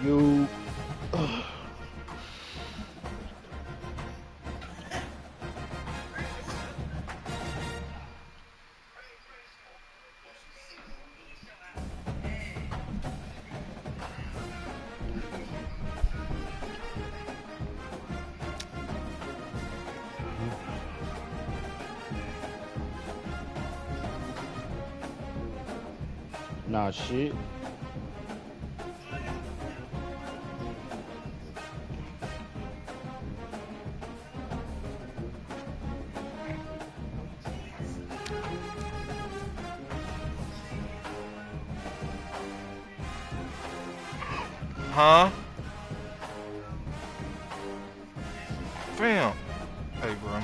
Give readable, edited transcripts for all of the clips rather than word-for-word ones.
You. Nah, shit. Huh? Fam. Hey, bro.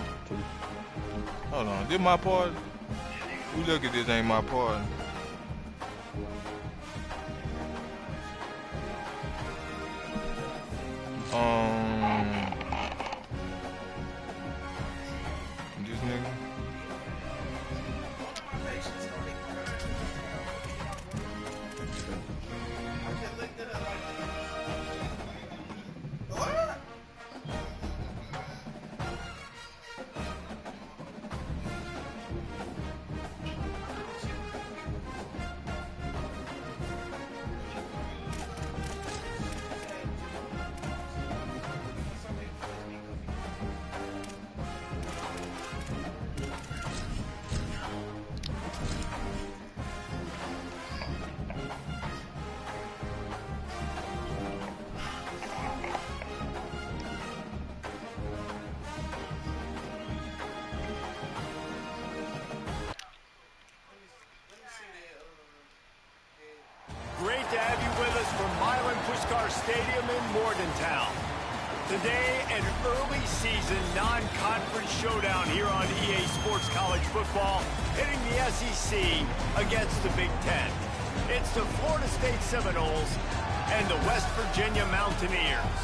Hold on. This my part? We look at this ain't my part. This nigga. Great to have you with us from Milan Puskar Stadium in Morgantown. Today, an early season non-conference showdown here on EA Sports College Football, hitting the SEC against the Big Ten. It's the Florida State Seminoles and the West Virginia Mountaineers.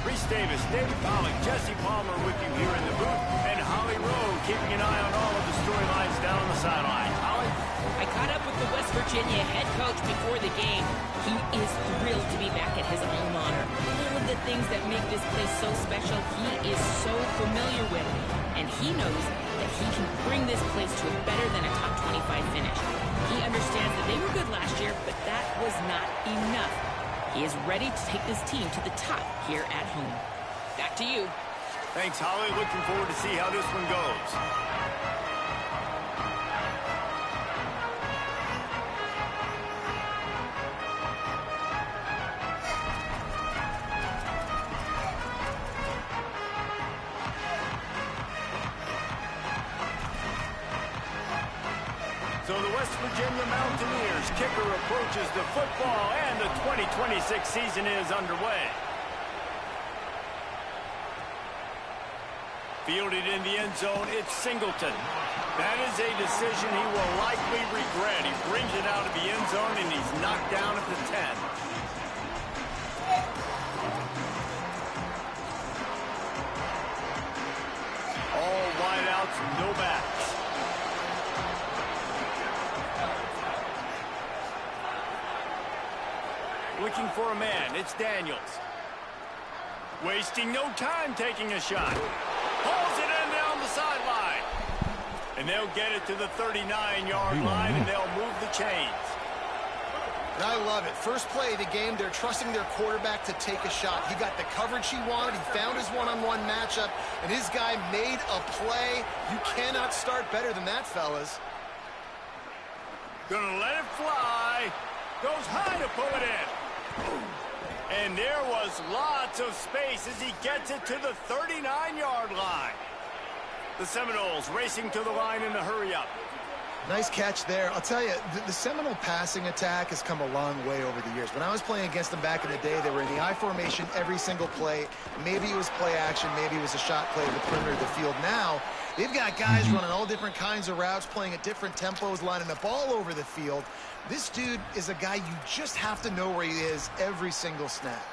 Reese Davis, David Pollock, Jesse Palmer with you here in the booth, and Holly Rowe keeping an eye on all of the storylines down on the sideline. Holly? I caught up with the West Virginia head coach before the game. He is thrilled to be back at his alma mater. All of the things that make this place so special, he is so familiar with. And he knows that he can bring this place to a better than a top 25 finish. He understands that they were good last year, but that was not enough. He is ready to take this team to the top here at home. Back to you. Thanks, Holly. Looking forward to see how this one goes. So the West Virginia Mountaineers kicker approaches the football, and the 2026 season is underway. Fielded in the end zone, it's Singleton. That is a decision he will likely regret. He brings it out of the end zone, and he's knocked down at the 10. All wideouts, no backs. Looking for a man, it's Daniels. Wasting no time taking a shot. Pulls it in down the sideline. And they'll get it to the 39-yard line, and they'll move the chains. And I love it. First play of the game, they're trusting their quarterback to take a shot. He got the coverage he wanted. He found his one-on-one matchup, and his guy made a play. You cannot start better than that, fellas. Gonna let it fly. Goes high to pull it in. And there was lots of space as he gets it to the 39-yard line. The Seminoles racing to the line in a hurry-up. Nice catch there. I'll tell you, the Seminole passing attack has come a long way over the years. When I was playing against them back in the day, they were in the I formation every single play. Maybe it was play action. Maybe it was a shot play to the perimeter of the field. Now, they've got guys running all different kinds of routes, playing at different tempos, lining the ball over the field. This dude is a guy you just have to know where he is every single snap.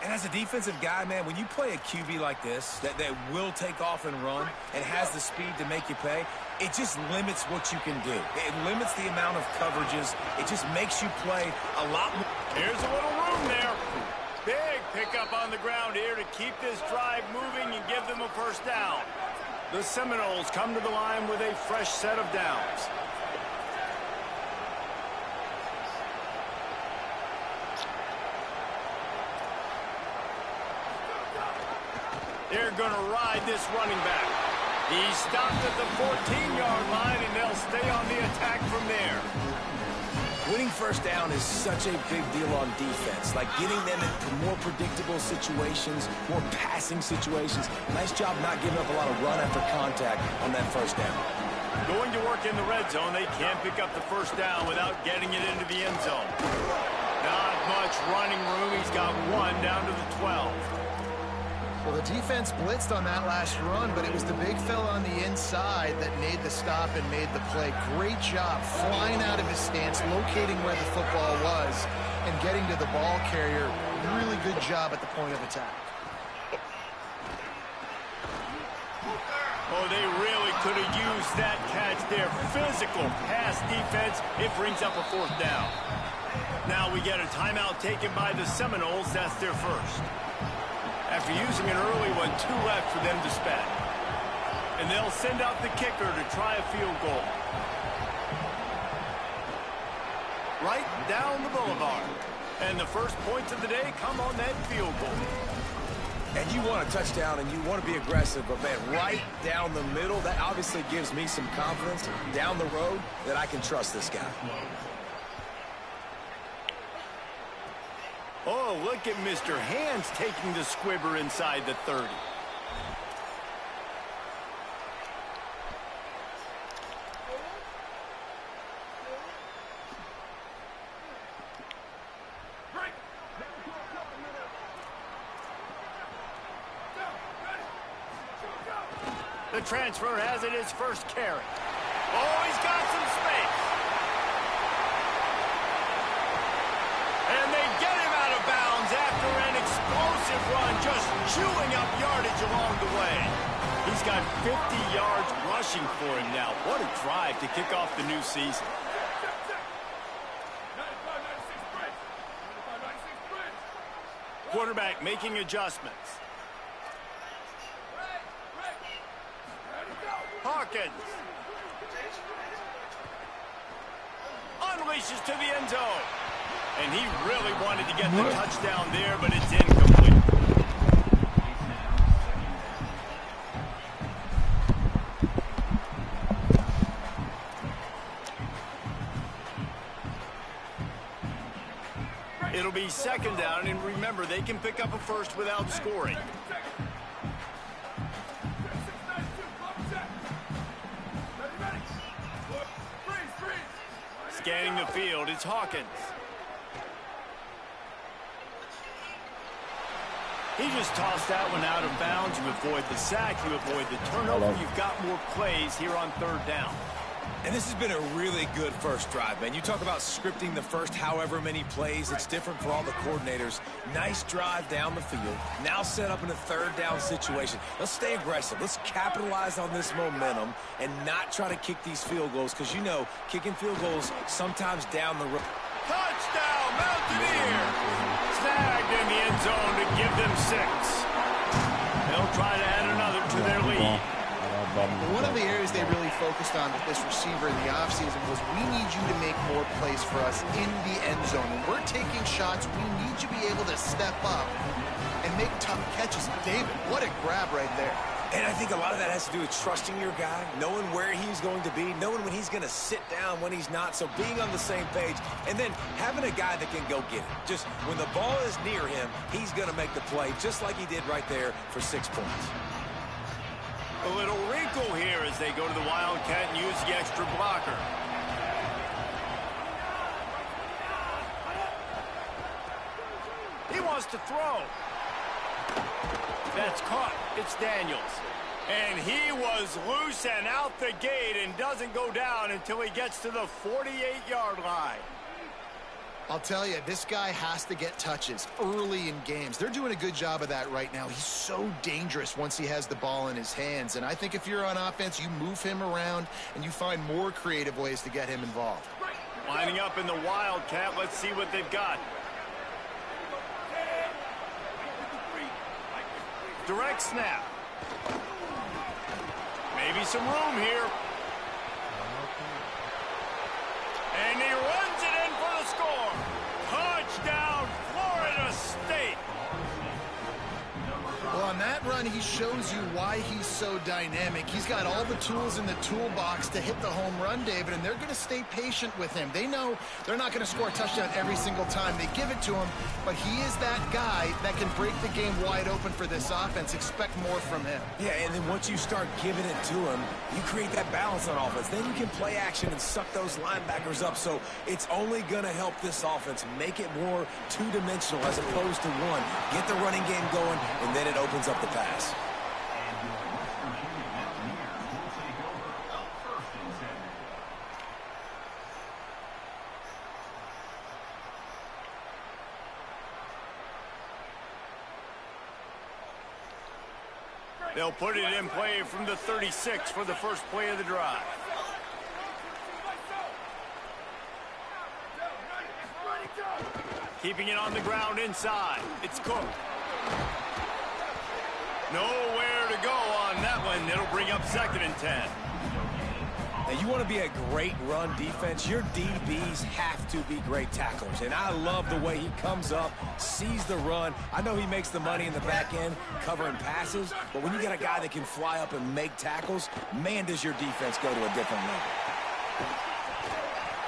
And as a defensive guy, man, when you play a QB like this that will take off and run and has the speed to make you pay, it just limits what you can do. It limits the amount of coverages. It just makes you play a lot more. Here's a little room there. Big pickup on the ground here to keep this drive moving and give them a first down. The Seminoles come to the line with a fresh set of downs. They're going to ride this running back. He stopped at the 14-yard line, and they'll stay on the attack from there. Winning first down is such a big deal on defense, like getting them into more predictable situations, more passing situations. Nice job not giving up a lot of run after contact on that first down. Going to work in the red zone, they can't pick up the first down without getting it into the end zone. Not much running room. He's got one down to the 12. Well, the defense blitzed on that last run, but it was the big fella on the inside that made the stop and made the play. Great job flying out of his stance, locating where the football was, and getting to the ball carrier. Really good job at the point of attack. Oh, they really could have used that catch there. Physical pass defense. It brings up a fourth down. Now we get a timeout taken by the Seminoles. That's their first. After using an early one, 2 left for them to spend. And they'll send out the kicker to try a field goal. Right down the boulevard. And the first points of the day come on that field goal. And you want a touchdown and you want to be aggressive, but man, right down the middle, that obviously gives me some confidence down the road that I can trust this guy. Oh, look at Mr. Hands taking the squibber inside the 30. The transfer has it his first carry. Oh, he's got some space. And they get him out of bounds after an explosive run, just chewing up yardage along the way. He's got 50 yards rushing for him now. What a drive to kick off the new season. Quarterback making adjustments. Hawkins unleashes to the end zone. And he really wanted to get the touchdown there, but it's incomplete. It'll be second down, and remember, they can pick up a first without scoring. Scanning the field, it's Hawkins. He just tossed that one out of bounds. You avoid the sack, you avoid the turnover. You've got more plays here on third down. And this has been a really good first drive, man. You talk about scripting the first however many plays. It's different for all the coordinators. Nice drive down the field. Now set up in a third down situation. Let's stay aggressive. Let's capitalize on this momentum and not try to kick these field goals because, you know, kicking field goals sometimes down the road. Touchdown, Mountaineer! Snagged in the end zone to give them 6. They'll try to add another to their lead. One of the areas they really focused on with this receiver in the offseason was we need you to make more plays for us in the end zone. When we're taking shots, we need you to be able to step up and make tough catches. David, what a grab right there. And I think a lot of that has to do with trusting your guy, knowing where he's going to be, knowing when he's going to sit down, when he's not, so being on the same page, and then having a guy that can go get it. Just when the ball is near him, he's going to make the play, just like he did right there for 6 points. A little wrinkle here as they go to the Wildcat and use the extra blocker. He wants to throw. That's caught. It's Daniels. And he was loose and out the gate and doesn't go down until he gets to the 48-yard line. I'll tell you, this guy has to get touches early in games. They're doing a good job of that right now. He's so dangerous once he has the ball in his hands. And I think if you're on offense, you move him around and you find more creative ways to get him involved. Lining up in the Wildcat. Let's see what they've got. Direct snap. Maybe some room here. And he runs it in for the score. Touchdown, Florida State. Well, on that run, he shows you why he's so dynamic. He's got all the tools in the toolbox to hit the home run, David, and they're going to stay patient with him. They know they're not going to score a touchdown every single time they give it to him, but he is that guy that can break the game wide open for this offense. Expect more from him. Yeah, and then once you start giving it to him, you create that balance on offense. Then you can play action and suck those linebackers up. So it's only going to help this offense make it more two-dimensional as opposed to one. Get the running game going, and then it opens up the pass. They'll put it in play from the 36 for the first play of the drive. Keeping it on the ground inside. It's Cook. Nowhere to go on that one. It'll bring up 2nd and 10. Now, you want to be a great run defense, your DBs have to be great tacklers. And I love the way he comes up, sees the run. I know he makes the money in the back end covering passes, but when you got a guy that can fly up and make tackles, man, does your defense go to a different level.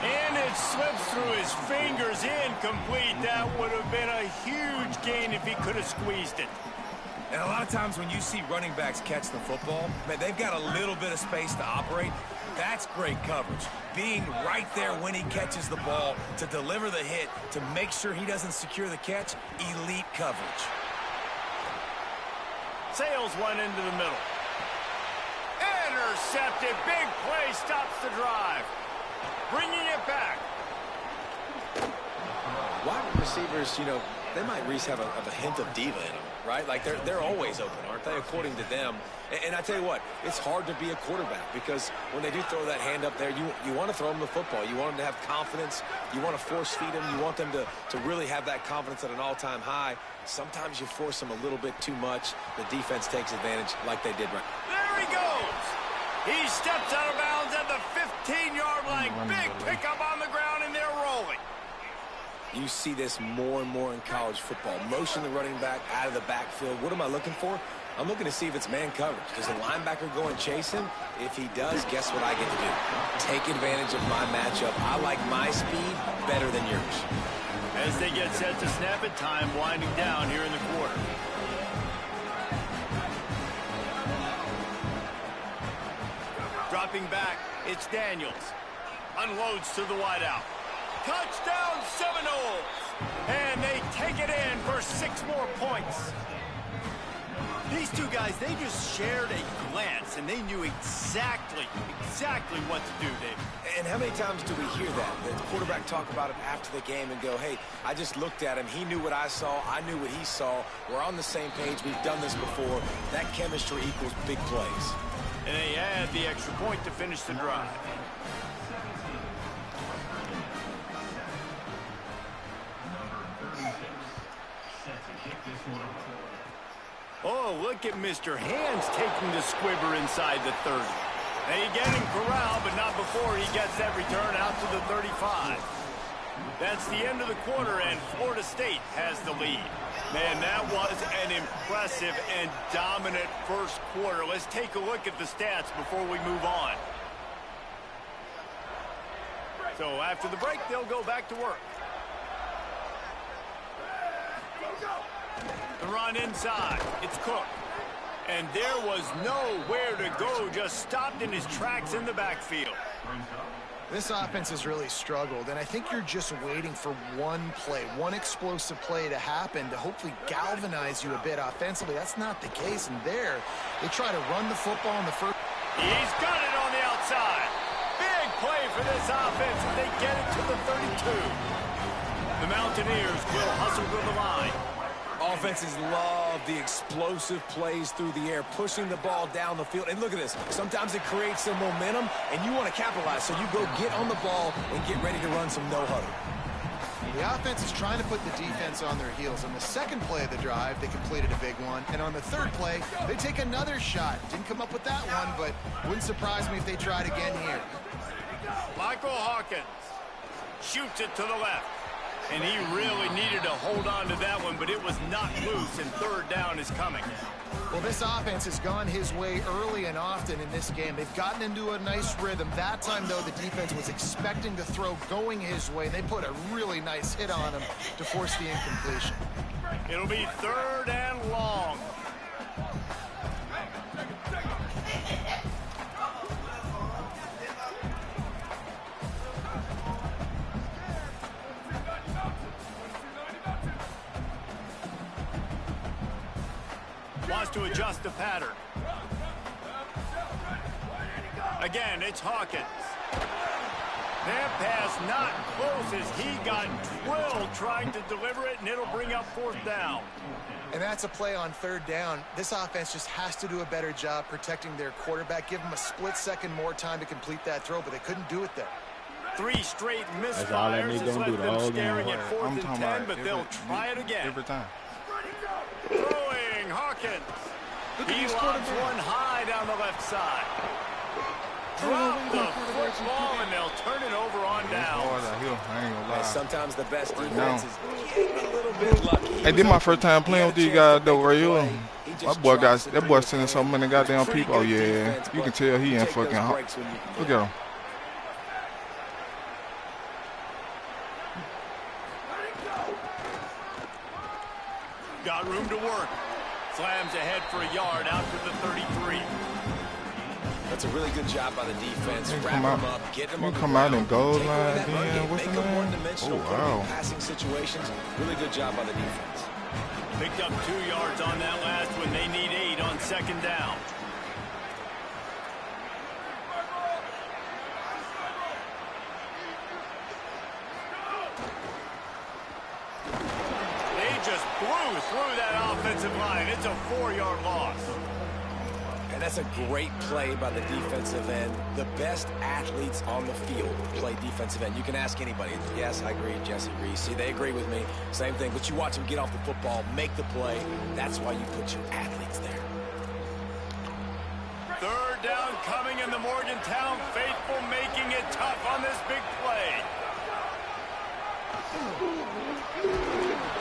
And it slips through his fingers, incomplete. That would have been a huge gain if he could have squeezed it. And a lot of times when you see running backs catch the football, man, they've got a little bit of space to operate. That's great coverage. Being right there when he catches the ball to deliver the hit, to make sure he doesn't secure the catch, elite coverage. Sales went into the middle. Intercepted. Big play stops the drive. Bringing it back. Wide receivers, you know, they might at least have a hint of diva in them, right? Like they're always open, aren't they, according to them? And I tell you what, it's hard to be a quarterback because when they do throw that hand up there, you want to throw them the football. You want them to have confidence. You want to force feed them. You want them to really have that confidence at an all-time high. Sometimes you force them a little bit too much. The defense takes advantage like they did right. There he goes. He steps out of bounds at the 15-yard line. Big pickup on the ground, and they're rolling. You see this more and more in college football. Motion the running back out of the backfield. What am I looking for? I'm looking to see if it's man coverage. Does the linebacker go and chase him? If he does, guess what I get to do? Take advantage of my matchup. I like my speed better than yours. As they get set to snap it, time winding down here in the quarter. Dropping back, it's Daniels. Unloads to the wideout. Touchdown Seminoles! And they take it in for 6 more points. These two guys, they just shared a glance, and they knew exactly what to do, Dave. And how many times do we hear that? The quarterback talk about it after the game and go, hey, I just looked at him. He knew what I saw. I knew what he saw. We're on the same page. We've done this before. That chemistry equals big plays. And they add the extra point to finish the drive. Oh, look at Mr. Hands taking the squibber inside the 30. They get him corralled, but not before he gets that return out to the 35. That's the end of the quarter, and Florida State has the lead. Man, that was an impressive and dominant first quarter. Let's take a look at the stats before we move on. So after the break, they'll go back to work. The run inside. It's Cook. And there was nowhere to go. Just stopped in his tracks in the backfield. This offense has really struggled, and I think you're just waiting for one play, one explosive play to happen to hopefully galvanize you a bit offensively. That's not the case, and there, they try to run the football in the first. He's got it on the outside. Big play for this offense, and they get it to the 32. The Mountaineers will hustle to the line. Offenses love the explosive plays through the air, pushing the ball down the field. And look at this. Sometimes it creates some momentum, and you want to capitalize. So you go get on the ball and get ready to run some no-huddle. The offense is trying to put the defense on their heels. On the second play of the drive, they completed a big one. And on the third play, they take another shot. Didn't come up with that one, but wouldn't surprise me if they tried again here. Michael Hawkins shoots it to the left. And he really needed to hold on to that one, but it was not loose, and third down is coming. Well, this offense has gone his way early and often in this game. They've gotten into a nice rhythm. That time, though, the defense was expecting the throw going his way. They put a really nice hit on him to force the incompletion. It'll be third and long. Wants to adjust the pattern. Again, it's Hawkins. That pass not close as he got drilled trying to deliver it, and it'll bring up fourth down. And that's a play on third down. This offense just has to do a better job protecting their quarterback. Give them a split second more time to complete that throw, but they couldn't do it there. 3 straight misfires has left them staring at fourth and 10, but they'll try it again. Every time. Throwing Hawkins. He lobs one high down the left side. Drop the football, and they'll turn it over on down. And sometimes the best defenses get a little bit lucky. Hey, this my first time playing with these guys, though, right here. That boy sending so many goddamn people. Oh, yeah. You can tell he ain't fucking hot. Look at him. Got room to work. Slams ahead for a yard out to the 33. That's a really good job by the defense. Wrap Come them out. up, get them You on the come out ground, and goal take away line, that run then game, what's make the them name? one-dimensional, Oh, put them in wow. passing situations. Really good job by the defense. Picked up 2 yards on that last one. They need 8 on second down. They just blew through that offensive line. It's a 4-yard loss. And that's a great play by the defensive end. The best athletes on the field play defensive end. You can ask anybody. Yes, I agree, Jesse Reese. See, they agree with me. Same thing. But you watch them get off the football, make the play. That's why you put your athletes there. Third down coming, in the Morgantown faithful making it tough on this big play.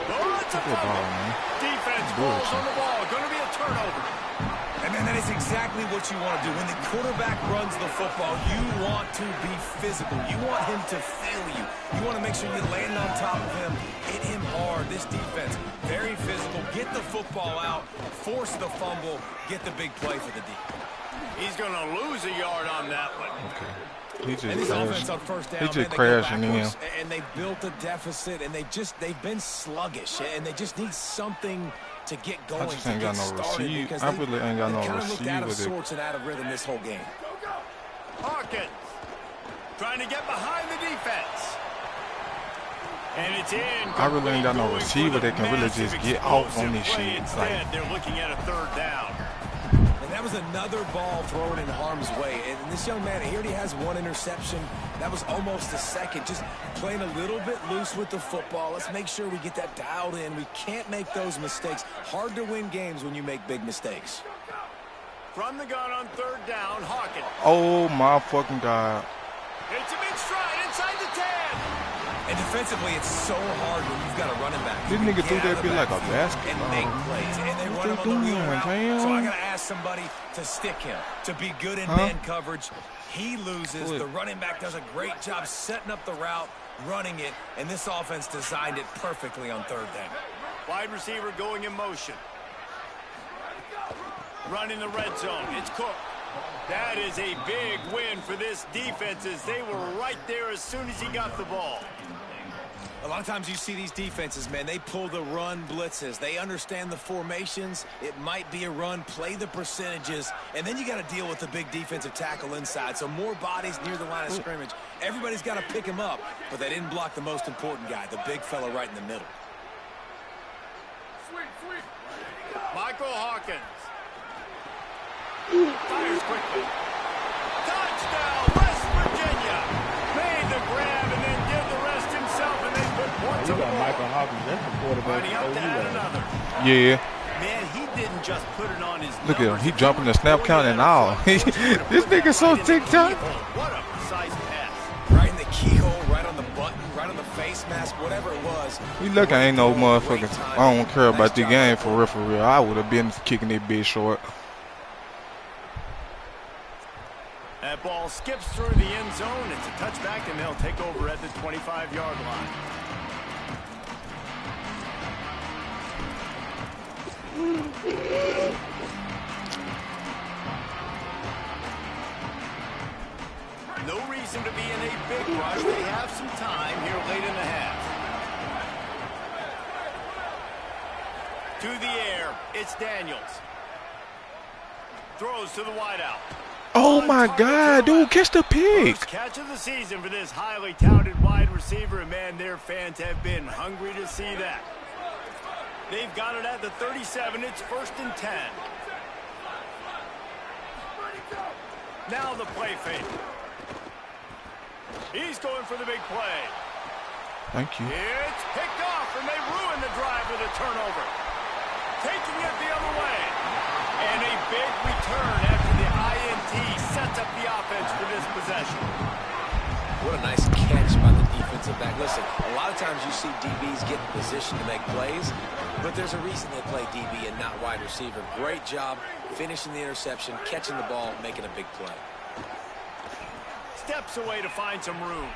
Oh, it's a fumble. Defense falls on the ball. Going to be a turnover. And then that is exactly what you want to do. When the quarterback runs the football, you want to be physical. You want him to feel you. You want to make sure you land on top of him, hit him hard. This defense, very physical. Get the football out, force the fumble, get the big play for the D. He's going to lose a yard on that one. Okay. He And this just offense on first down, He just man, they go crashing in. backwards, and they built a deficit, and they've been sluggish, and they just need something to get going. I just ain't got no receive. Because I really ain't got no kind of looked out of receiver. sorts and out of rhythm this whole game. Hawkins trying to get behind the defense. And it's in. I really ain't got no Going for receiver the that can really just massive get off on explosive this play. shit. Instead, Like, they're looking at a third down. And that was another ball thrown in harm's way. And this young man, he already has one interception. That was almost a second. Just playing a little bit loose with the football. Let's make sure we get that dialed in. We can't make those mistakes. Hard to win games when you make big mistakes. From the gun on third down, Hawkins. oh my fucking God. It's a big stride inside the 10. And defensively, it's so hard when you've got a running back. This nigga Get threw out that of the bit like a backfield and make basketball. plays. And they What run him they on the wheel doing, route. damn? So I got to ask somebody to stick him, to be good in man coverage. He loses. Quit. The running back does a great job setting up the route, running it, and this offense designed it perfectly on third down. Wide receiver going in motion. Running the red zone. It's Cook. That is a big win for this defense as they were right there as soon as he got the ball. A lot of times you see these defenses, man, they pull the run blitzes. They understand the formations. It might be a run, play the percentages, and then you got to deal with the big defensive tackle inside. So more bodies near the line of scrimmage. Everybody's got to pick him up, but they didn't block the most important guy, the big fella right in the middle. Michael Hawkins. Fires quickly. Touchdown, West Virginia. Made the grab and then did the rest himself, and they put points on the board. Michael Hawkins, that's the quarterback. Running up to add another. Yeah. Man, he didn't just put it on his Look at him. He jumping the snap count and all. This nigga so TikTok. What a precise pass. Right in the keyhole, right on the button, right on the face mask, whatever it was. We look, I ain't no motherfucker. I don't care about the game for real. I would have been kicking that bitch short. That ball skips through the end zone. It's a touchback, and they'll take over at the 25-yard line. No reason to be in a big rush. They have some time here late in the half. To the air, it's Daniels. Throws to the wideout. Oh my God, dude, catch the pick. First catch of the season for this highly touted wide receiver, and man, their fans have been hungry to see that. They've got it at the 37. It's 1st and 10. Now the play fake. He's going for the big play. Thank you. It's picked off, and they ruin the drive with a turnover. Taking it the other way. And a big return after the INT sets up the offense for this possession. What a nice catch by the defensive back. Listen, a lot of times you see DBs get in position to make plays, but there's a reason they play DB and not wide receiver. Great job finishing the interception, catching the ball, making a big play. Steps away to find some room.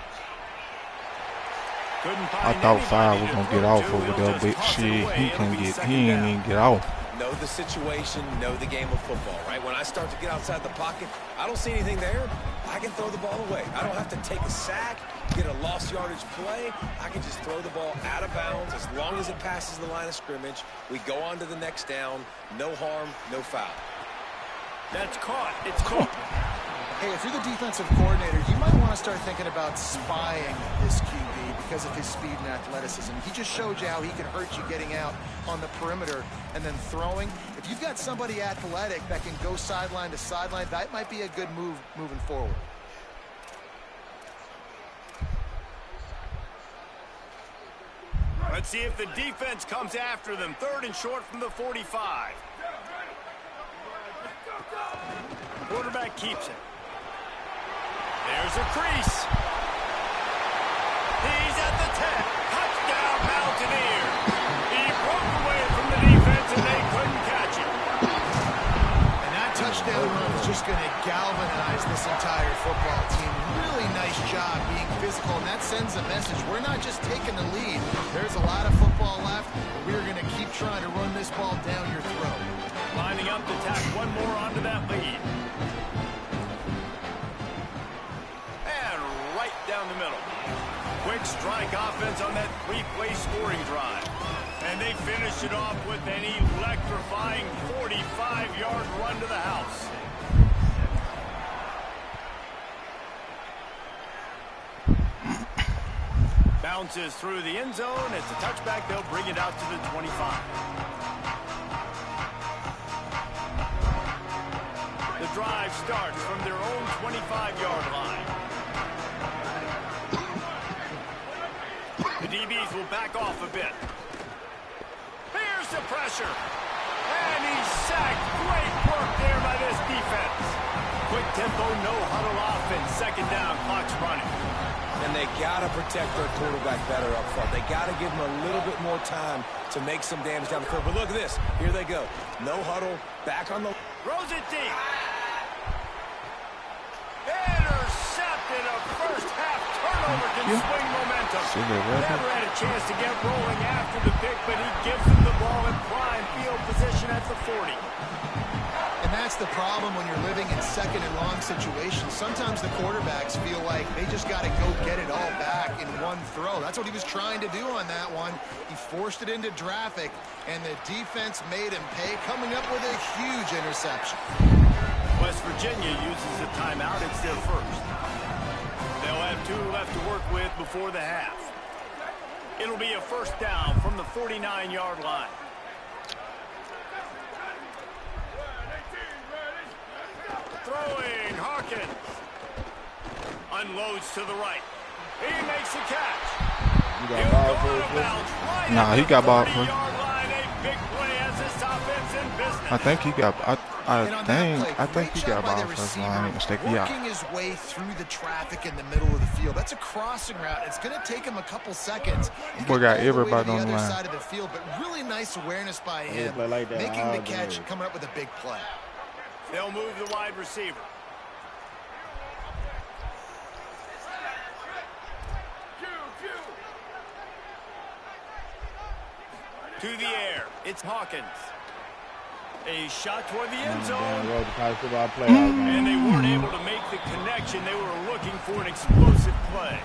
I thought Fire was gonna get off over there, but shit, he ain't even get off. Know the situation, know the game of football, right? When I start to get outside the pocket, I don't see anything there. I can throw the ball away. I don't have to take a sack, get a lost yardage play. I can just throw the ball out of bounds as long as it passes the line of scrimmage. We go on to the next down. No harm, no foul. That's caught. It's caught. Hey, if you're the defensive coordinator, you might want to start thinking about spying this QB because of his speed and athleticism. He just showed you how he can hurt you getting out on the perimeter and then throwing. If you've got somebody athletic that can go sideline to sideline, that might be a good move moving forward. Let's see if the defense comes after them. 3rd and short from the 45. Quarterback keeps it. There's a crease. He's at the 10. Touchdown, Mountaineers. He broke away from the defense, and they couldn't catch him. And that touchdown run is just going to galvanize this entire football team. Really nice job being physical, and that sends a message. We're not just taking the lead. There's a lot of football left, but we're going to keep trying to run this ball down your throat. Lining up to tack one more onto that lead. Down the middle. Quick strike offense on that 3-play scoring drive. And they finish it off with an electrifying 45-yard run to the house. Bounces through the end zone. It's a touchback. They'll bring it out to the 25. The drive starts from their own 25-yard line. The DBs will back off a bit. Here's the pressure. And he's sacked. Great work there by this defense. Quick tempo, no huddle offense. 2nd down, clock's running. And they got to protect their quarterback better up front. They got to give him a little bit more time to make some damage down the field. But look at this. Here they go. No huddle. Back on the... Throws it deep. Intercepted. A first half turnover can swing momentum. Never had a chance to get rolling after the pick, but he gives them the ball in prime field position at the 40. And that that's the problem when you're living in second and long situations. Sometimes the quarterbacks feel like they just got to go get it all back in one throw. That's what he was trying to do on that one. He forced it into traffic, and the defense made him pay, coming up with a huge interception. West Virginia uses a timeout. It's their first. They'll have 2 left to work with before the half. It'll be a first down from the 49-yard line. Throwing, Hawkins. Unloads to the right. He makes the catch. You got ball for it? Nah, he got ball for it. Big play as this offense in business. I think he got. I think he got ball first. I ain't mistaken. Yeah. Working his way through the traffic in the middle of the field. That's a crossing route. It's going to take him a couple seconds. Boy got everybody on the line. Side of the field, but really nice awareness by him, like that making the catch, coming up with a big play. They'll move the wide receiver. To the air, it's Hawkins. A shot toward the end zone. And they weren't able to make the connection. They were looking for an explosive play.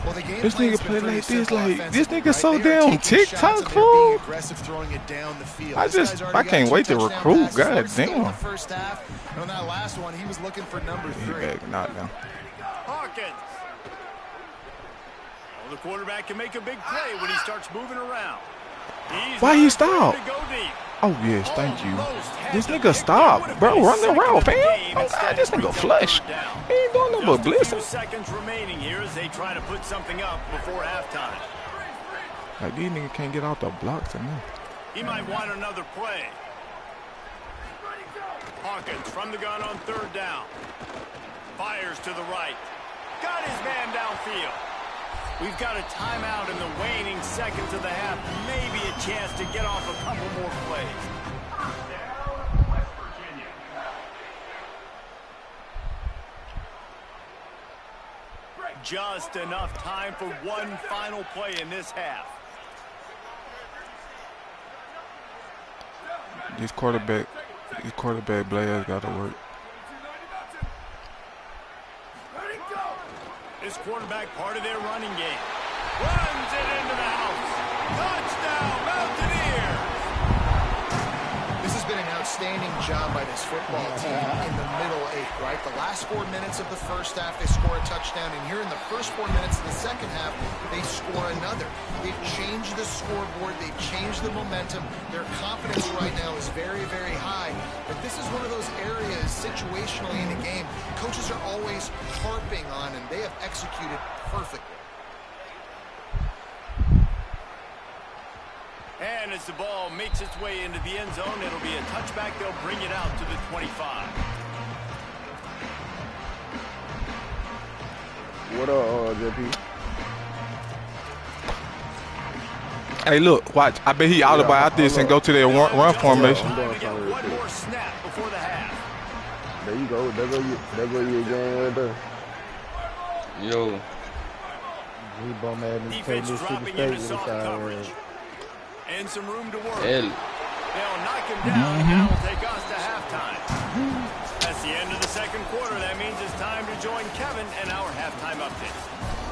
Well, the game This nigga play like this, this nigga so right? damn TikTok fool. Aggressive throwing it down the field. I can't wait to recruit. God damn. The first half. And on that last one, he was looking for number 3. Not now. Hawkins. Well, the quarterback can make a big play when he starts moving around. Why he stop? Oh yes, thank you. This nigga stop, bro. Run the route, fam. Oh God, this nigga flush. He ain't doing nothing but blitzing. 2 seconds remaining here as they try to put something up before halftime. Like these niggas can't get out the blocks and He might want another play. Hawkins from the gun on 3rd down. Fires to the right. Got his man downfield. We've got a timeout in the waning seconds of the half. Maybe a chance to get off a couple more plays. Just enough time for one final play in this half. these quarterback players got to work. This quarterback part of their running game. Runs it into the house. Touchdown, Mountaineers! This has been an outstanding job by this football team in the middle 8, right? The last 4 minutes of the first half, they score a touchdown. And here in the first 4 minutes of the second half, they score another. They've changed the scoreboard. They've changed the momentum. Their confidence right now is very, very high. But this is one of those areas situationally in the game coaches are always harping on, and they have executed perfectly. And as the ball makes its way into the end zone, it'll be a touchback. They'll bring it out to the 25. What up, JP? Hey, look, watch. I bet he out about this and go to their run formation. One more snap before the half. There you go. There go your game right there. Yo. He bum ass and take Defense this to the dropping state into with soft his coverage. And some room to work. Hell. They'll knock him down, and that will take us to halftime. That's the end of the second quarter. That means it's time to join Kevin and our halftime update.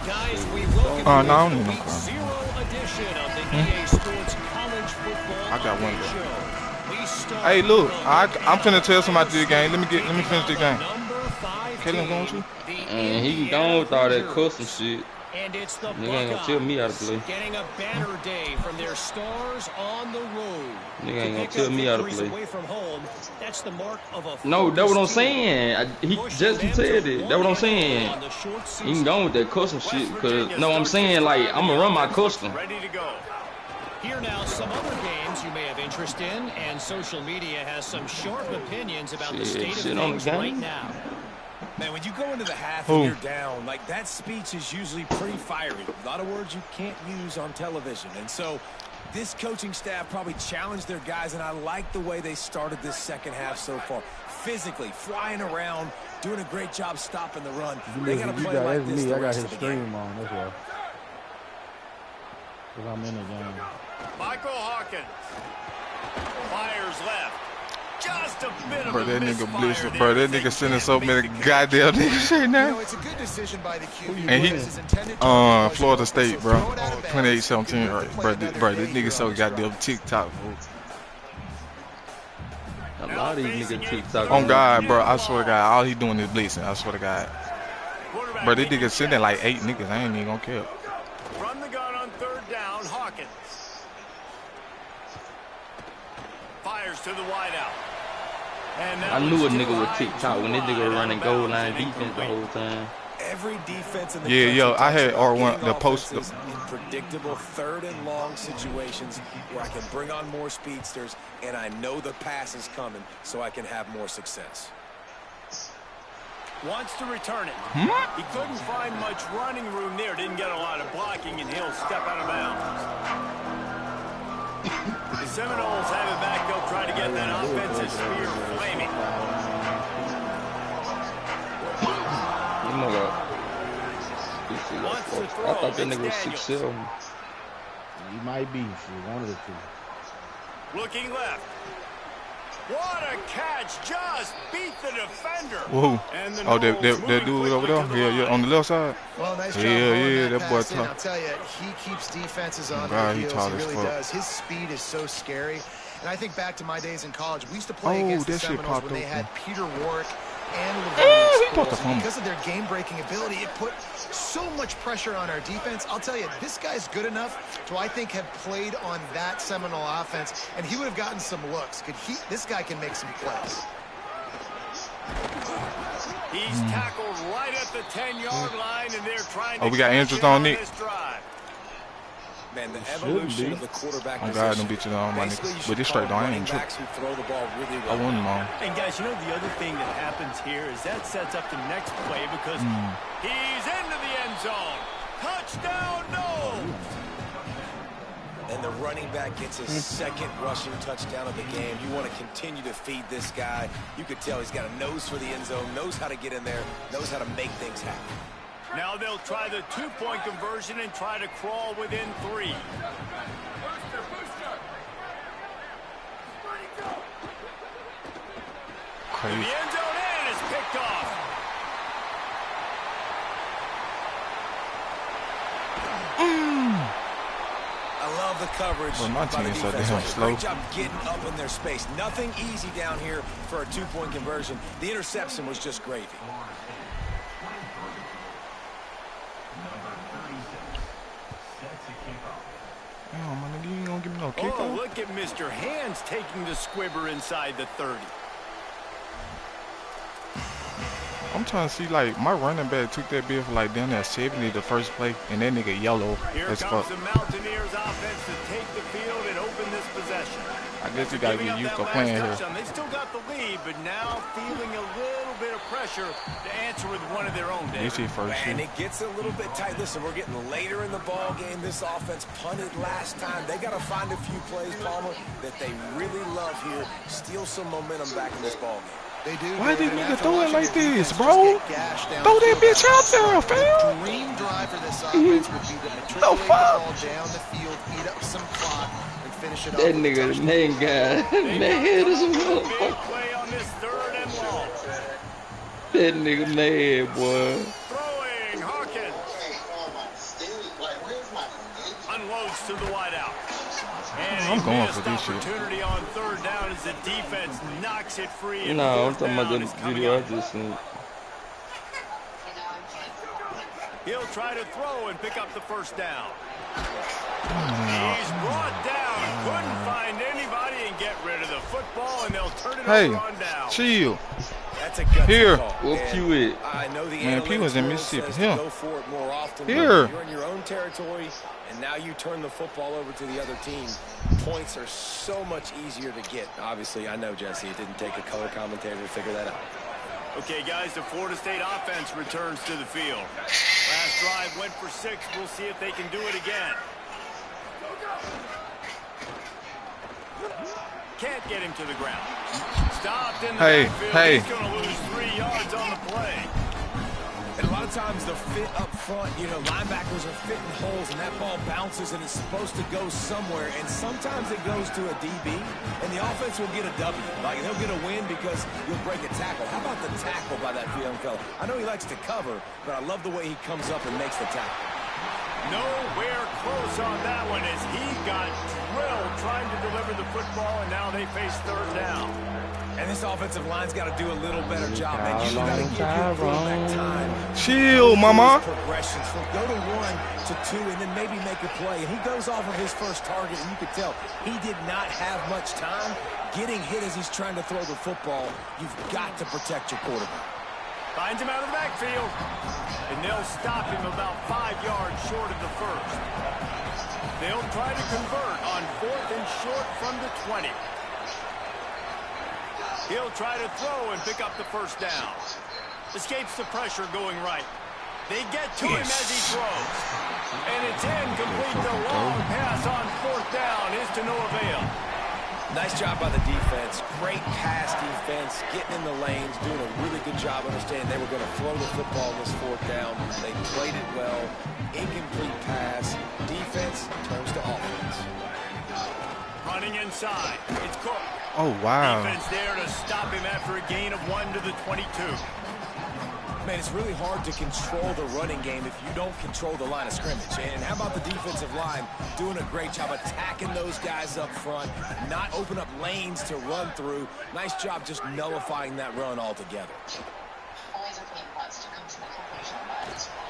Guys, we welcome no, I don't you need to no week car. 0 edition of the EA Sports College Football I got one Update there. Show. We start Hey, look, from I'm finna tell somebody the game. Let me finish the game. number 5 Caleb going to? Man, he can go with all that custom shit. And it's the Nigga ain't gonna tell me how to Buckeyes play. getting a banner day from their stars on the road. Nigga ain't gonna To pick tell up me how to victories play. away from home, that's the mark of a No, that's what I'm focused team. saying. He said it. That's what I'm saying. On the short He can season. go with that custom shit. Cause no, I'm saying like I'm gonna run my custom. Ready to go. Here now, some other games you may have interest in, and social media has some sharp opinions about the state of Shit on the things right game. now. Man, when you go into the half Who? and you're down, like that speech is usually pretty fiery. A lot of words you can't use on television. And so this coaching staff probably challenged their guys, and I like the way they started this second half so far. Physically, flying around, doing a great job stopping the run. They got to play like this the I got rest his of the game. stream on. That's why. Because I'm in the game. Michael Hawkins. Fires left. Just a bit of Bro, a that nigga misfire blitz, there. bro. That nigga sending so many goddamn niggas right You now. know, it's a good decision by the QB. And he, This is intended to Florida so State, throw bro. it out of bounds. 28-17, right, bro. Bro, this nigga so goddamn TikTok, bro. A lot of these niggas TikTok. On God, bro. I swear to God, all he doing is blitzing. I swear to God. Bro, this nigga sending like 8 niggas. I ain't even gonna care. From the gun on third down, Hawkins. Fires to the wideout. I knew a nigga with TikTok when this nigga was running goal line defense the whole time. Every defense in the Yeah, yo, country I had talks about R1 getting the post. offenses in predictable third and long situations where I can bring on more speedsters and I know the pass is coming so I can have more success. Wants to return it. He couldn't find much running room there. Didn't get a lot of blocking, and he'll step out of bounds. The Seminoles have it back. They'll try to get that offensive spear flaming. Wants to throw. I thought that It's nigga was Daniels. 6'7". He might be. One of the two. Looking left. What a catch. Just beat the defender. Whoa. And the Oh, that Noles moving dude over quickly there? to the Yeah, yeah, line. on the left side. Well, nice job Yeah, hauling yeah, that that boy pass in. tough. I'll tell you, he keeps defenses on God, their he heels. tall He as really fuck. does. His speed is so scary. And I think back to my days in college. We used to play Oh, against the that shit Seminoles popped when they open. had Peter Warwick and he Laverne popped the Sproles. fumble. Because of their game-breaking ability, it put so much pressure on our defense. I'll tell you, this guy's good enough to, I think, have played on that Seminole offense, and he would have gotten some looks. This guy can make some plays. He's tackled right at the 10-yard line, and they're trying to Oh, we got cash interest in on Nick. this drive. Man, the evolution of the quarterback Oh, God, position. them bitches on my Basically, niggas. you But should this straight call though, I ain't running tripping. backs who throw the ball really I well. want him on. And guys, you know the other thing that happens here is that sets up the next play because he's into the end zone. Touchdown, no! And the running back gets his second rushing touchdown of the game. You want to continue to feed this guy. You could tell he's got a nose for the end zone, knows how to get in there, knows how to make things happen. Now they'll try the two-point conversion and try to crawl within 3. Crazy. The end zone and it's picked off. I love the coverage Well, my by the team is so defense. damn slow. Great job getting up in their space. Nothing easy down here for a two-point conversion. The interception was just gravy. Oh, my nigga, you ain't gonna give me no kick Oh, off? look at Mr. Hands taking the squibber inside the 30. I'm trying to see, like, my running back took that bill for, like, down there 70 the first play, and that nigga yellow Here as comes fuck. the Mountaineers offense to take the field and open this possession. I guess you gotta Giving get up used that to last playing here. touchdown. They still got the lead, but now feeling a little bit of pressure to answer with one of their own. This is first And shit. it gets a little bit tight. Listen, we're getting later in the ball game. This offense punted last time. They got to find a few plays, Palmer, that they really love here. Steal some momentum back in this ball game. They do. Why did David, nigga after throw it watching like your this, defense bro? just get gashed down Throw the that field, bitch out there, the fam. dream drive for this offense would be to matriculate the fuck? ball down the field, eat up some clock, and finish it off. That with a nigga, touchdown. name guy, mad as a Big motherfucker. play on this third and long. That nigga mad, boy. Throwing Hawkins. Unloads to the wideout. And I'm a going missed for this shit. opportunity on third down as the defense knocks it free. and No, I'm fourth talking about down the is coming video I up. just seen. He'll try to throw and pick up the first down. He's brought down. Couldn't find anybody and get rid of the football, and they'll turn it Hey, over on down. chill. That's a gutsy Here. call. Where And Pew at? I know the Man, Pew was in analytics world Mississippi. says Here. to go for it more often. but Here. You're in your own territory, and now you turn the football over to the other team. Points are so much easier to get. Obviously, I know, Jesse, it didn't take a color commentator to figure that out. Okay, guys, the Florida State offense returns to the field. Last drive went for 6. We'll see if they can do it again. Can't get him to the ground. Stopped in the backfield. Hey. He's going to lose 3 yards on the play. And a lot of times the fit up front, you know, linebackers are fitting holes, and that ball bounces, and it's supposed to go somewhere, and sometimes it goes to a DB, and the offense will get a W. Like, they'll get a win because you'll break a tackle. How about the tackle by that young fella? I know he likes to cover, but I love the way he comes up and makes the tackle. Nowhere close on that one as he got drilled trying to deliver the football, and now they face third down. And this offensive line's got to do a little better job, man. You got to give your quarterback time. Chill, mama. Progressions from go to 1 to 2 and then maybe make a play. And he goes off of his first target, and you could tell he did not have much time getting hit as he's trying to throw the football. You've got to protect your quarterback. Finds him out of the backfield. And they'll stop him about 5 yards short of the first. They'll try to convert on 4th and short from the 20. He'll try to throw and pick up the first down. Escapes the pressure going right. They get to him as he throws. And it's incomplete. The long pass on 4th down is to no avail. Nice job by the defense. Great pass defense, getting in the lanes, doing a really good job understanding they were going to throw the football on this 4th down. They played it well. Incomplete pass. Defense turns to offense. Running inside. It's Cook. Oh, wow. Defense there to stop him after a gain of 1 to the 22. Man, it's really hard to control the running game if you don't control the line of scrimmage. And how about the defensive line doing a great job attacking those guys up front, not open up lanes to run through. Nice job just nullifying that run altogether.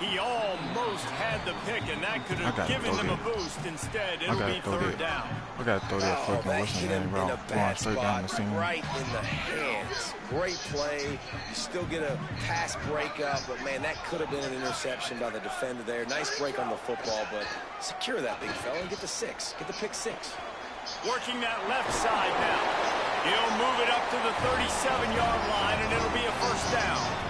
He almost had the pick, and that could have given them a boost. Instead, it'll be 3rd down. I got to throw that fucking what's his name route going straight down the seam. Right in the hands. Great play. You still get a pass breakup, but, man, that could have been an interception by the defender there. Nice break on the football, but secure that big fella and get the 6. Get the pick 6. Working that left side now. He'll move it up to the 37-yard line, and it'll be a 1st down.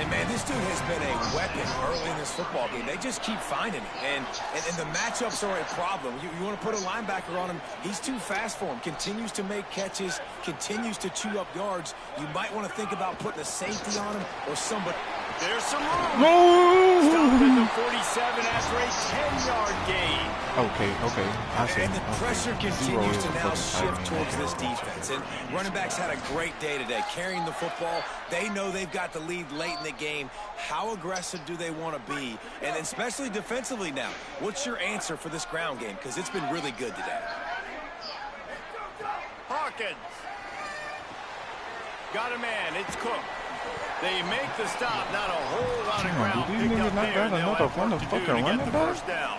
And, man, this dude has been a weapon early in this football game. They just keep finding it. And the matchups are a problem. You want to put a linebacker on him, he's too fast for him. Continues to make catches, continues to chew up yards. You might want to think about putting a safety on him or somebody. There's some room. Stopped at the 47 after a 10-yard gain. Okay. I see. And the pressure continues to now shift towards this defense. And running backs had a great day today, carrying the football. They know they've got the lead late in the game. How aggressive do they want to be? And especially defensively now. What's your answer for this ground game? Because it's been really good today. Hawkins. Got a man. It's Cook. They make the stop. Not a whole lot of ground pick up there. They'll have work to do to get the first down.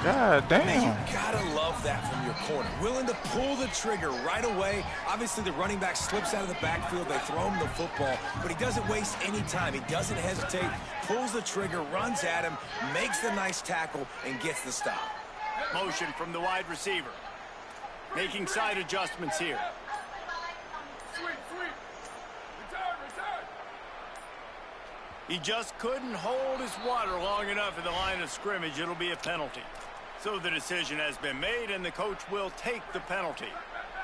God damn. Man, you gotta love that from your corner. Willing to pull the trigger right away. Obviously, the running back slips out of the backfield. They throw him the football, but he doesn't waste any time. He doesn't hesitate, pulls the trigger, runs at him, makes the nice tackle, and gets the stop. Motion from the wide receiver. Making side adjustments here. He just couldn't hold his water long enough in the line of scrimmage. It'll be a penalty. So the decision has been made, and the coach will take the penalty.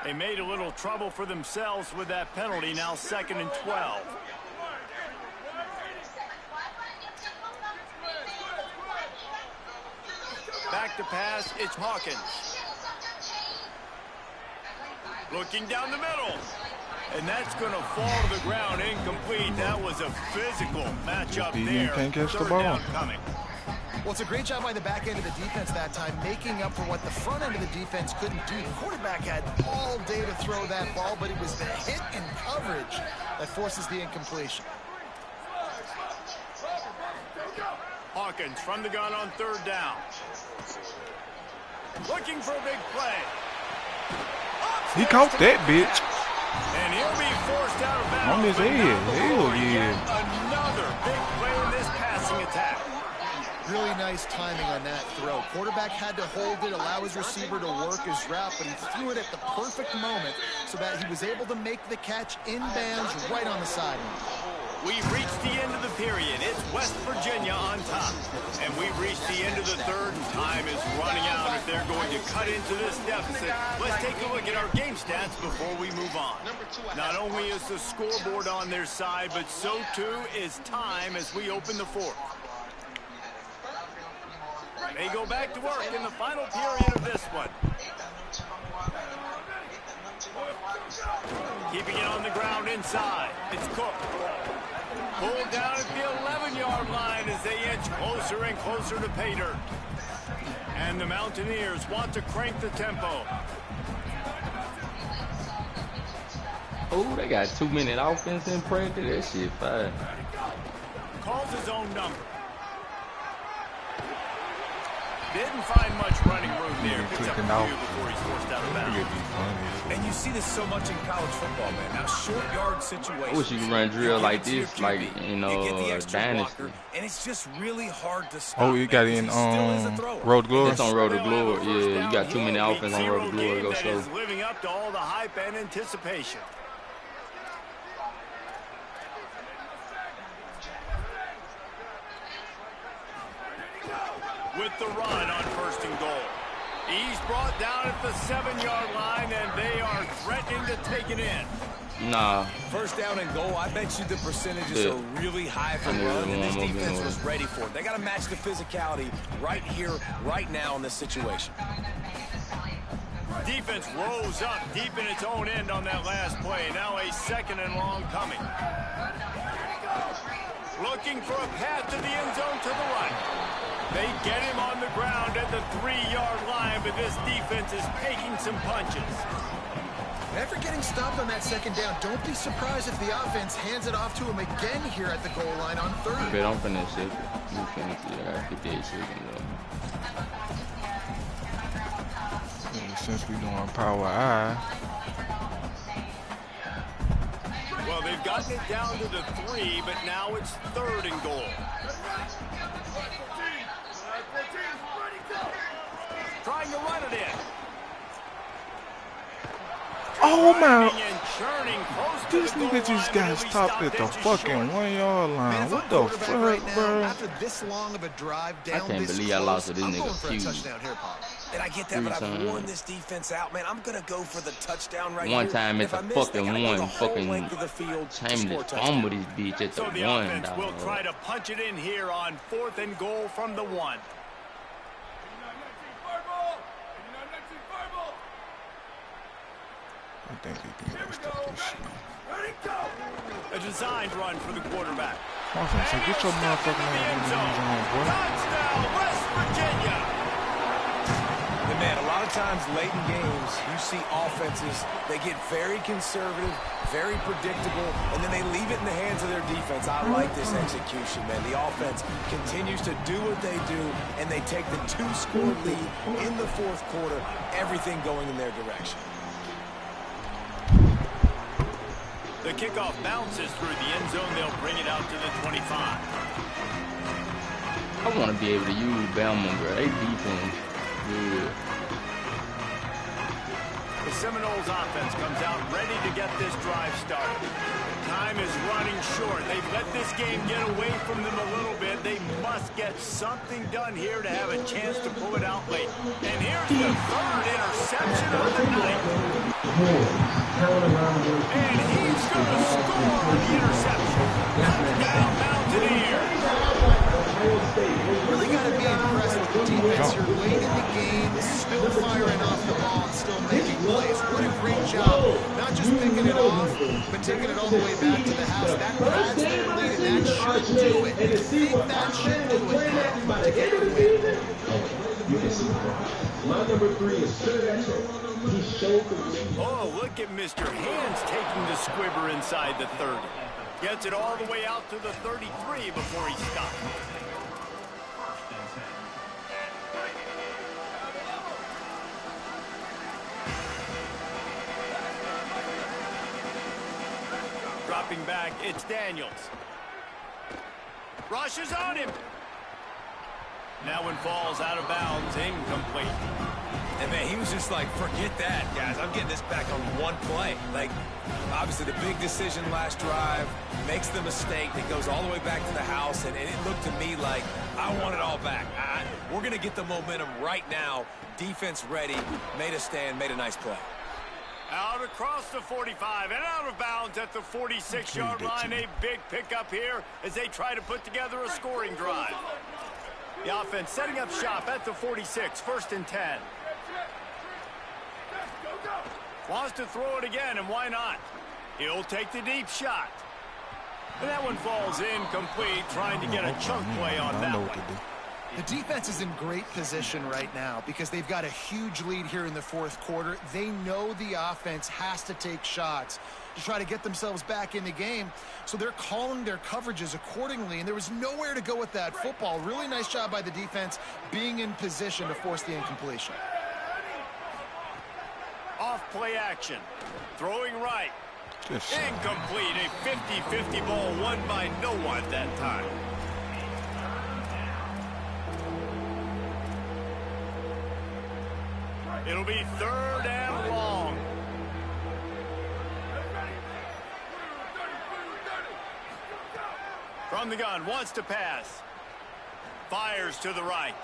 They made a little trouble for themselves with that penalty. Now 2nd and 12. Back to pass, it's Hawkins. Looking down the middle. And that's going to fall to the ground incomplete. That was a physical matchup there. Can't catch the 3rd ball. down coming. Well, it's a great job by the back end of the defense that time, making up for what the front end of the defense couldn't do. The quarterback had all day to throw that ball, but it was the hit and coverage that forces the incompletion. Hawkins from the gun on 3rd down. Looking for a big play. He caught that bitch. And he'll be forced out of bounds. On his head. Hell yeah. Another big play in this passing attack. Really nice timing on that throw. Quarterback had to hold it, allow his receiver to work his route, but he threw it at the perfect moment so that he was able to make the catch inbounds right on the sideline. We've reached the end of the period. It's West Virginia on top. And we've reached the end of the 3rd, and time is running out if they're going to cut into this deficit. Let's take a look at our game stats before we move on. Not only is the scoreboard on their side, but so too is time as we open the 4th. They go back to work in the final period of this one. Keeping it on the ground inside. It's Cook. Pulled down at the 11-yard line as they inch closer and closer to pay dirt. And the Mountaineers want to crank the tempo. Oh, they got 2-minute offense in practice. That shit fire. Calls his own number. Didn't find much running room there. Picks up a few before he's forced out of bounds. And you see this so much in college football, man. Now, short yard situations. I wish you could run drill like this, like, you know, Dynasty. And it's just really hard to stop. Oh, you got in Road to Glory? It's on Road to Glory, yeah. You got 2-minute offense on Road to Glory. Go slow. Living up to all the hype and anticipation. With the run on 1st and goal. He's brought down at the 7-yard line, and they are threatening to take it in. Nah. 1st down and goal, I bet you the percentages are really high for run, and this defense was ready for it. They got to match the physicality right here, right now in this situation. Defense rose up deep in its own end on that last play. Now a 2nd and long coming. Looking for a path to the end zone to the right. They get him on the ground at the 3-yard line, but this defense is taking some punches. After getting stopped on that 2nd down, don't be surprised if the offense hands it off to him again here at the goal line on 3rd. But I'm finna shift it. You finna see that 58 seconds. Since we doing Power I. Well, they've gotten it down to the 3, but now it's 3rd and goal. Trying to run it in. Oh my! This nigga just got stopped at the fucking 1-yard line. What the fuck, bro? After this long of a drive down, I can't believe I lost to this nigga huge. And I get that, but I've worn this defense out, man. I'm gonna go for the touchdown right one here. time at the fucking one, fucking Chamberlain fumbled his bitch at the 1. So the offense will try to punch it in here on 4th and goal from the 1. I think he can stop this shit. A designed run for the quarterback. Awesome. So get your motherfucking hands on, boy. Touchdown, West Virginia. And man, a lot of times late in games, you see offenses, they get very conservative, very predictable, and then they leave it in the hands of their defense. I like this execution, man. The offense continues to do what they do, and they take the 2-score lead in the 4th quarter, everything going in their direction. The kickoff bounces through the end zone. They'll bring it out to the 25. I want to be able to use Bama, bro. They defense good. The Seminoles offense comes out ready to get this drive started. Time is running short. They've let this game get away from them a little bit. They must get something done here to have a chance to pull it out late. And here's the 3rd interception of the night. And he's going to score on the interception. Touchdown, Mountaineers. Really got to be impressed with the defense. You're late in the game, still firing off the ball and still making plays. What a great job. Not just picking it off, but taking it all the way back to the house. That adds their lead, and that should do it. I think that should do it to get the win. My number 3 is Sir. He showed the Oh, look at Mr. Hands taking the squibber inside the 30. Gets it all the way out to the 33 before he stops. Dropping back, it's Daniels. Rushes on him. That one falls out of bounds, incomplete. And man, he was just like, forget that, guys. I'm getting this back on one play. Like, obviously the big decision last drive, makes the mistake, it goes all the way back to the house, and it looked to me like, I want it all back. We're going to get the momentum right now. Defense ready, made a stand, made a nice play. Out across the 45 and out of bounds at the 46-yard line. A big pickup here as they try to put together a scoring drive. The offense setting up shop at the 46, 1st and 10. Wants to throw it again, and why not? He'll take the deep shot. And that one falls incomplete, trying to get a chunk play on that one. The defense is in great position right now because they've got a huge lead here in the 4th quarter. They know the offense has to take shots to try to get themselves back in the game. So they're calling their coverages accordingly, and there was nowhere to go with that football. Really nice job by the defense being in position to force the incompletion. Off play action. Throwing right. Incomplete. A 50-50 ball won by no one that time. It'll be 3rd and long. From the gun, wants to pass. Fires to the right.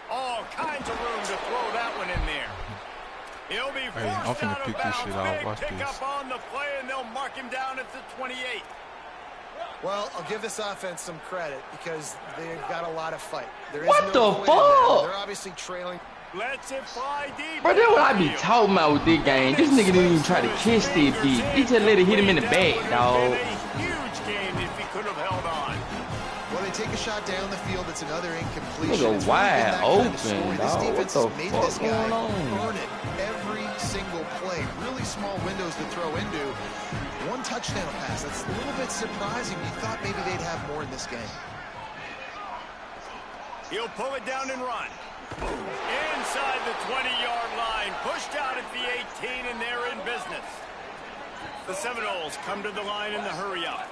All kinds of room to throw that one in there. He'll be forced out of bounds. Big pickup on the play, and they'll mark him down at the 28. Well, I'll give this offense some credit because they've got a lot of fight. What the fuck? They're obviously trailing. Let's it fly deep. Bro, that's what I be talking about with this game. This nigga didn't even try to catch this deep. He just let it hit him in the back, dog. A huge game if he could have held on. Well, they take a shot down the field. It's another incompletion. Nigga wide open, This dog. defense What the made fuck this guy going on? earn it every single play. Really small windows to throw into. One touchdown pass. That's a little bit surprising. You thought maybe they'd have more in this game. He'll pull it down and run. Inside the 20-yard line. Pushed out at the 18, and they're in business. The Seminoles come to the line in the hurry-up.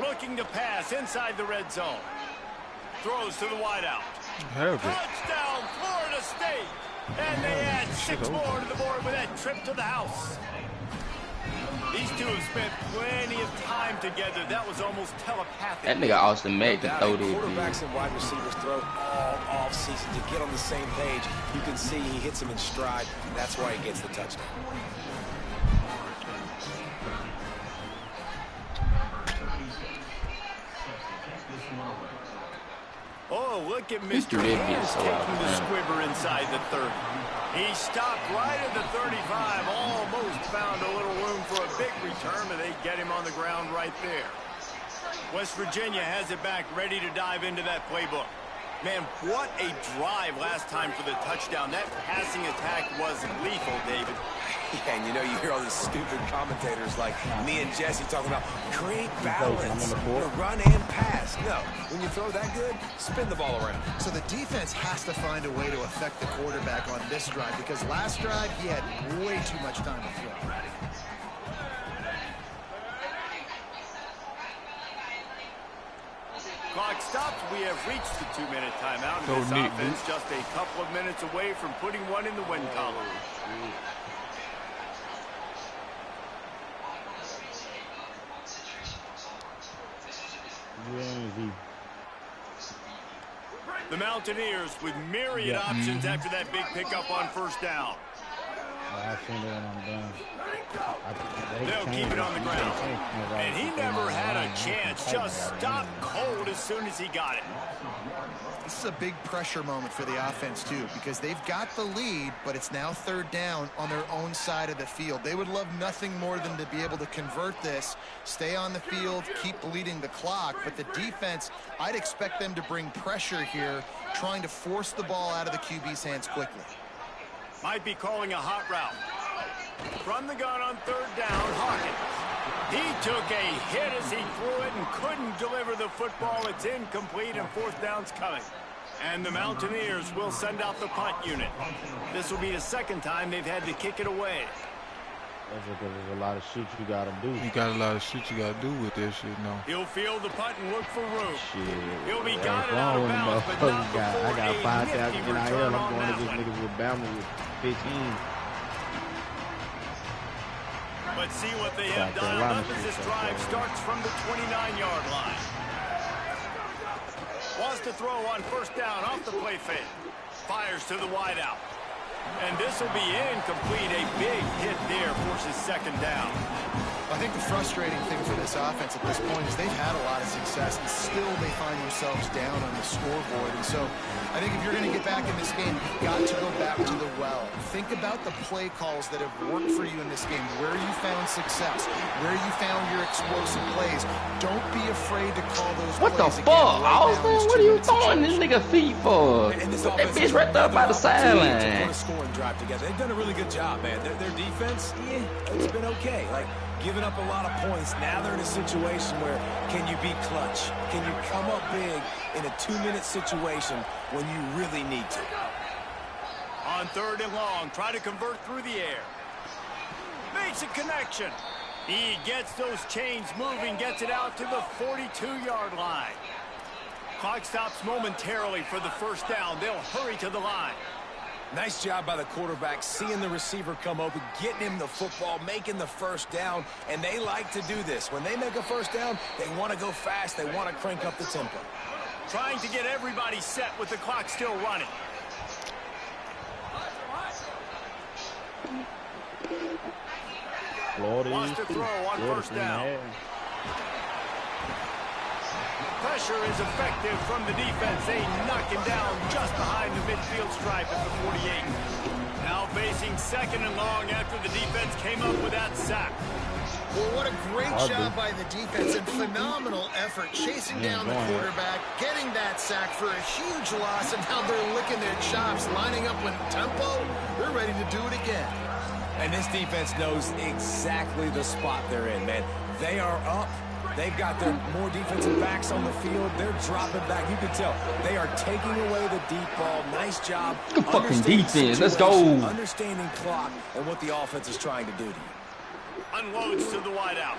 Looking to pass inside the red zone. Throws to the wideout. Touchdown, Florida State. And they add 6 more to the board with that trip to the house. These two have spent plenty of time together. That was almost telepathic. That nigga Austin Mack can throw this. Quarterbacks and wide receivers throw all off season to get on the same page. You can see he hits him in stride. That's why he gets the touchdown. Oh, look at Mr. Hands taking the squibber inside the 30. He stopped right at the 35, almost found a little room for a big return, but they get him on the ground right there. West Virginia has it back, ready to dive into that playbook. Man, what a drive last time for the touchdown. That passing attack was lethal, David. Yeah, and you know, you hear all these stupid commentators like me and Jesse talking about create balance, run and pass. No, when you throw that good, spin the ball around. So the defense has to find a way to affect the quarterback on this drive because last drive he had way too much time to throw. Clock stops. We have reached the 2-minute timeout. And this offense just a couple of minutes away from putting one in the win column. The Mountaineers with myriad options after that big pickup on 1st down. I think when I'm done. They'll keep it on the ground. And he never had a chance. Just stopped cold as soon as he got it. This is a big pressure moment for the offense, too, because they've got the lead, but it's now 3rd down on their own side of the field. They would love nothing more than to be able to convert this, stay on the field, keep bleeding the clock. But the defense, I'd expect them to bring pressure here, trying to force the ball out of the QB's hands quickly. Might be calling a hot route. From the gun on 3rd down, Hawkins. He took a hit as he threw it and couldn't deliver the football. It's incomplete and 4th down's coming. And the Mountaineers will send out the punt unit. This will be the 2nd time they've had to kick it away. That's because there's a lot of shit you gotta do. You got a lot of shit you gotta do with that shit now. He'll field the punt and look for room. Shit. He'll be got it out of bounds, but not before I got 5,000 NIL. NIL. I'm going to this nigga with Bama with 15. But see what they have dialed up as this drive starts from the 29-yard line. Wants to throw on 1st down off the play fake. Fires to the wideout. And this will be incomplete. A big hit there forces 2nd down. I think the frustrating thing for this offense at this point is they've had a lot of success, and still they find themselves down on the scoreboard. And so I think if you're going to get back in this game, you've got to go back to the well. Think about the play calls that have worked for you in this game, where you found success, where you found your explosive plays. Don't be afraid to call those what plays the fuck, right Austin? What are you throwing this nigga feet for? That bitch right there by the sideline. Scoring drive together. They've done a really good job, man. Their defense, yeah, it's been okay. Like, giving up a lot of points. Now they're in a situation where can you be clutch? Can you come up big in a 2-minute situation when you really need to? On 3rd and long, try to convert through the air. Makes a connection. He gets those chains moving, gets it out to the 42-yard line. Clock stops momentarily for the first down. They'll hurry to the line. Nice job by the quarterback, seeing the receiver come open, getting him the football, making the first down, and they like to do this. When they make a first down, they want to go fast. They want to crank up the tempo. Trying to get everybody set with the clock still running. Wants to throw on first down. Pressure is effective from the defense. They knock him down just behind the midfield stripe at the 48. Now facing 2nd and long after the defense came up with that sack. Well, what a great job by the defense and phenomenal effort chasing down the quarterback, getting that sack for a huge loss, and now they're licking their chops, lining up with tempo. They're ready to do it again. And this defense knows exactly the spot they're in, man. They are up. They've got their more defensive backs on the field. They're dropping back. You can tell they are taking away the deep ball. Nice job. Good fucking defense. Let's go. Understanding clock and what the offense is trying to do to you. Unloads to the wideout.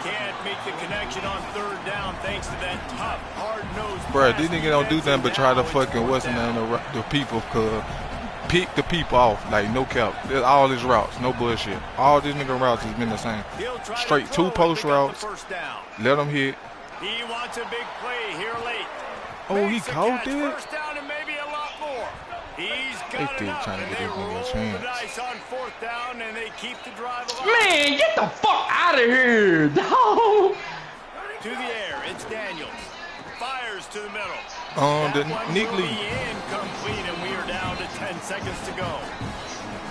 Can't make the connection on 3rd down thanks to that tough, hard-nosed. Bruh, these niggas don't do nothing but try to fucking the people, cuz pick the people off, like no cap. All his routes, no bullshit. All these nigga routes has been the same. Straight 2 post routes. Let them hit. He wants a big play here late. Oh, he caught it. First down and maybe a lot more. He's got They enough, trying to and get they this nigga a roll the chance. dice on 4th down, and they keep the drive alive. Man, get the fuck out of here, dog. To the air, it's Daniels. Fires to the middle. The Nick neatly. incomplete, and we are down to 10 seconds to go.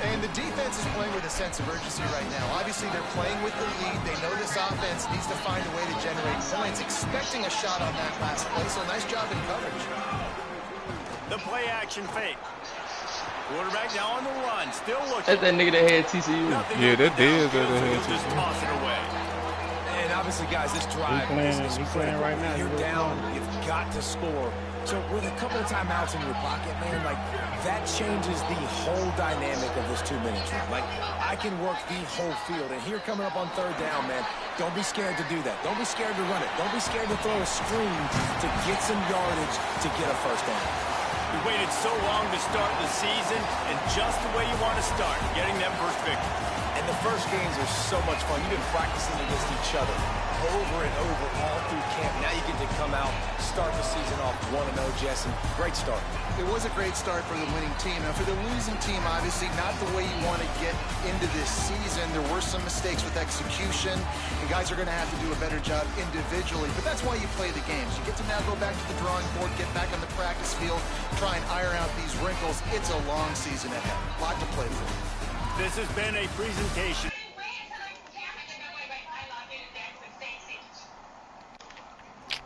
And the defense is playing with a sense of urgency right now. Obviously, they're playing with the lead. They know this offense needs to find a way to generate points, expecting a shot on that last play. So nice job in coverage. The play action fake. Quarterback now on the run, still looking. That's that nigga that had TCU. Yeah, that is that had Just toss it away. And obviously, guys, this drive is playing right now. You're down. You've got to score. So with a couple of timeouts in your pocket, man, like that changes the whole dynamic of this 2-minute drive. Like I can work the whole field, and here coming up on 3rd down, man, don't be scared to do that. Don't be scared to run it. Don't be scared to throw a screen to get some yardage to get a first down. You waited so long to start the season, and just the way you want to start, getting that first victory. And the first games are so much fun. You've been practicing against each other over and over all through camp. Now you get to come out, start the season off 1-0, Jesse. Great start. It was a great start for the winning team. Now, for the losing team, obviously not the way you want to get into this season. There were some mistakes with execution. You guys are going to have to do a better job individually, but that's why you play the games. You get to now go back to the drawing board, get back on the practice field, try and iron out these wrinkles. It's a long season ahead. A lot to play for. This has been a presentation.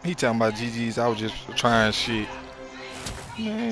He talking about GG's. I was just trying shit. Man.